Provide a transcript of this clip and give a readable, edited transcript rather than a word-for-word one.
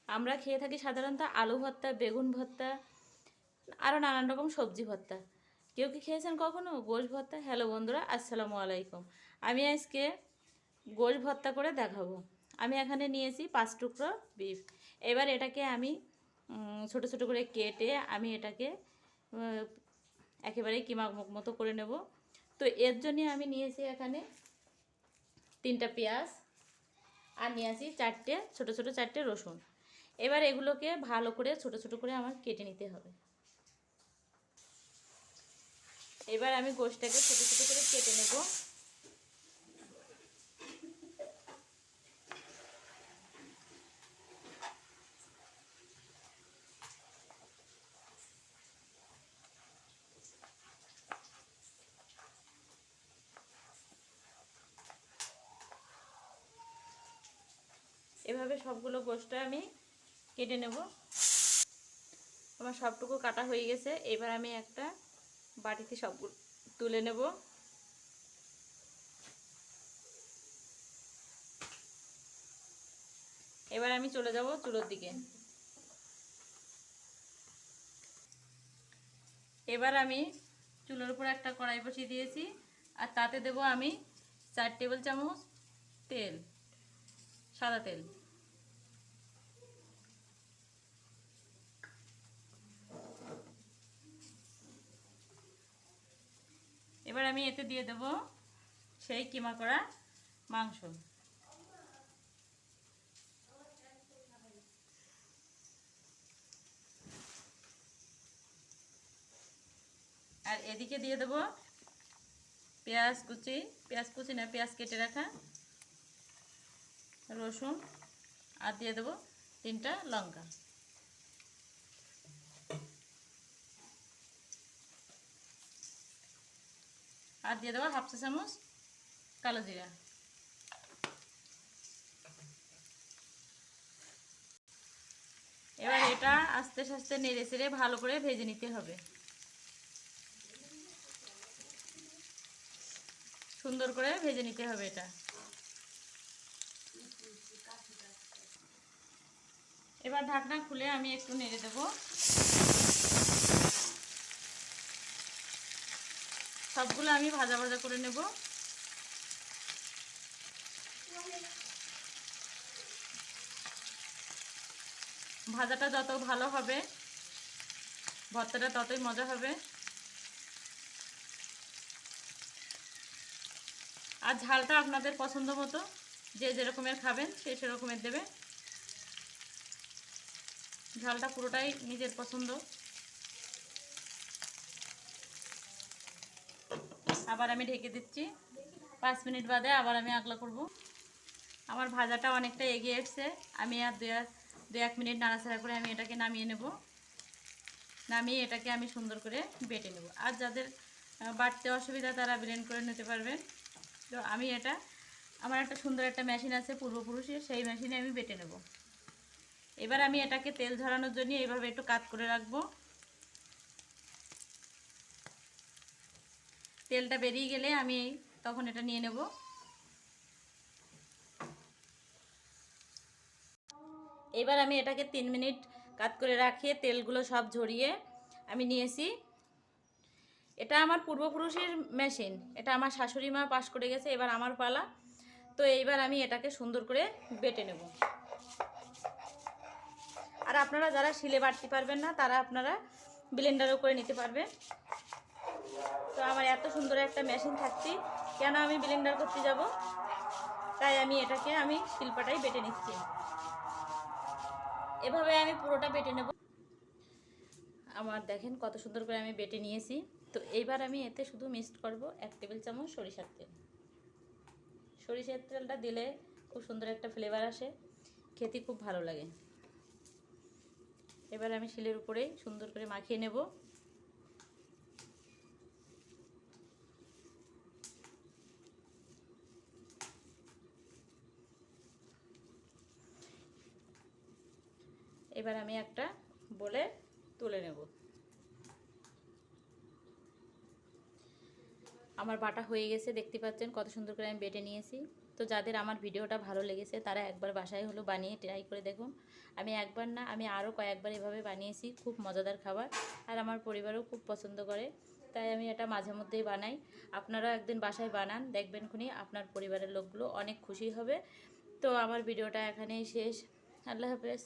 আমরা খেয়ে থাকি সাধারণত আলু ভর্তা, বেগুন ভর্তা, আরও নানান রকম সবজি ভর্তা। কেউ কি খেয়েছেন কখনো গোশ ভর্তা? হ্যালো বন্ধুরা, আসসালামু আলাইকুম। আমি আজকে গোশ ভর্তা করে দেখাবো। আমি এখানে নিয়েছি 5 টুকরো বিফ। এবার এটাকে আমি ছোট ছোট করে কেটে আমি এটাকে একেবারেই কিমা মতো করে নেব। তো এর জন্য আমি নিয়েছি এখানে 3টা পেঁয়াজ আর নিয়েছি 4টে ছোট ছোট 4টে রসুন। এবার এগুলোকে ভালো করে ছোট ছোট করে আমার কেটে নিতে হবে। এবার আমি গোশটাকে ছোট ছোট করে কেটে নেব। এভাবে সবগুলো গোশটা আমি কেটে নেব। আমার সবটুকু কাটা হয়ে গেছে। এবার আমি একটা বাটিতে সবগুলো তুলে নেব। এবার আমি চলে যাব চুলোর দিকে। এবার আমি চুলোর উপর একটা কড়াই বসিয়ে দিয়েছি আর তাতে দেব আমি 4 টেবিল চামচ তেল, সাদা তেল। এবার আমি এতে দিয়ে দেব সেই কিমা করা মাংস। আর এদিকে দিয়ে দেব পেঁয়াজ কুচি না পেঁয়াজ কেটে রাখা, রসুন, আর দিয়ে দেব 3টা লঙ্কা। আর দিয়ে দেবো 1/2 চা চামচ কালো জিরা। এবার এটা আস্তে আস্তে নেড়ে চেড়ে ভালো করে ভেজে নিতে হবে। সুন্দর করে ভেজে নিতে হবে এটা। এবার ঢাকনা খুলে আমি একটু নেড়ে দেব। সবগুলো আমি ভাজা ভাজা করে নেব। ভাজাটা যত ভালো হবে ভর্তাটা ততই মজা হবে। আর ঝালটা আপনাদের পছন্দ মতো, যে যেরকমের খাবেন সে সেরকমের দেবে। ঝালটা পুরোটাই নিজের পছন্দ। আবার আমি ঢেকে দিচ্ছি। 5 মিনিট বাদে আবার আমি আগলা করব। আমার ভাজাটা অনেকটা এগিয়ে এসছে। আমি আর 2-1 মিনিট নাড়াচাড়া করে আমি এটাকে নামিয়ে নেব। নামিয়ে এটাকে আমি সুন্দর করে বেটে নেব। আর যাদের বাটতে অসুবিধা তারা ব্লেন্ড করে নিতে পারবেন। তো আমি আমার একটা সুন্দর একটা মেশিন আছে পূর্বপুরুষের, সেই মেশিনে আমি বেটে নেব। এবার আমি এটাকে তেল ঝরানোর জন্য এইভাবে একটু কাত করে রাখবো। তেলটা বেরিয়ে গেলে আমি তখন এটা নিয়ে নেব। এবার আমি এটাকে 3 মিনিট কাত করে রাখিয়ে তেলগুলো সব ঝরিয়ে আমি নিয়েছি। এটা আমার পূর্বপুরুষের মেশিন, এটা আমার শাশুড়ি মা পাস করে গেছে, এবার আমার পালা। তো এইবার আমি এটাকে সুন্দর করে বেটে নেব। আর আপনারা যারা শিলে বাটতে পারবেন না তারা আপনারা ব্লেন্ডারও করে নিতে পারবেন। তো আমার এত সুন্দর একটা মেশিন থাকতে কেন আমি ব্লেন্ডার করতে যাব, তাই আমি এটাকে শিলপাটাই বেটে নিচ্ছি। এভাবে আমি পুরোটা বেটে নেব। আমার দেখেন কত সুন্দর করে আমি বেটে নিয়েছি। তো এইবার আমি এতে শুধু মিক্সড করব 1 টেবিল চামচ সরিষার তেল। সরিষার তেলটা দিলে খুব সুন্দর একটা ফ্লেভার আসে, খেতে খুব ভালো লাগে। এবার আমি শিলের উপরে সুন্দর করে মাখিয়ে নেব। এবার আমি একটা বলে তুলে নেব। আমার বাটা হয়ে গেছে, দেখতে পাচ্ছেন কত সুন্দর করে আমি বেটে নিয়েছি। তো যাদের আমার ভিডিওটা ভালো লেগেছে তারা একবার বাসায় হলো বানিয়ে ট্রাই করে দেখুন। আমি একবার না, আমি আরও কয়েকবার এভাবে বানিয়েছি। খুব মজাদার খাবার, আর আমার পরিবারও খুব পছন্দ করে, তাই আমি এটা মাঝে মধ্যেই বানাই। আপনারা একদিন বাসায় বানান, দেখবেন খুনি আপনার পরিবারের লোকগুলো অনেক খুশি হবে। তো আমার ভিডিওটা এখানেই শেষ। আল্লাহ হাফেজ।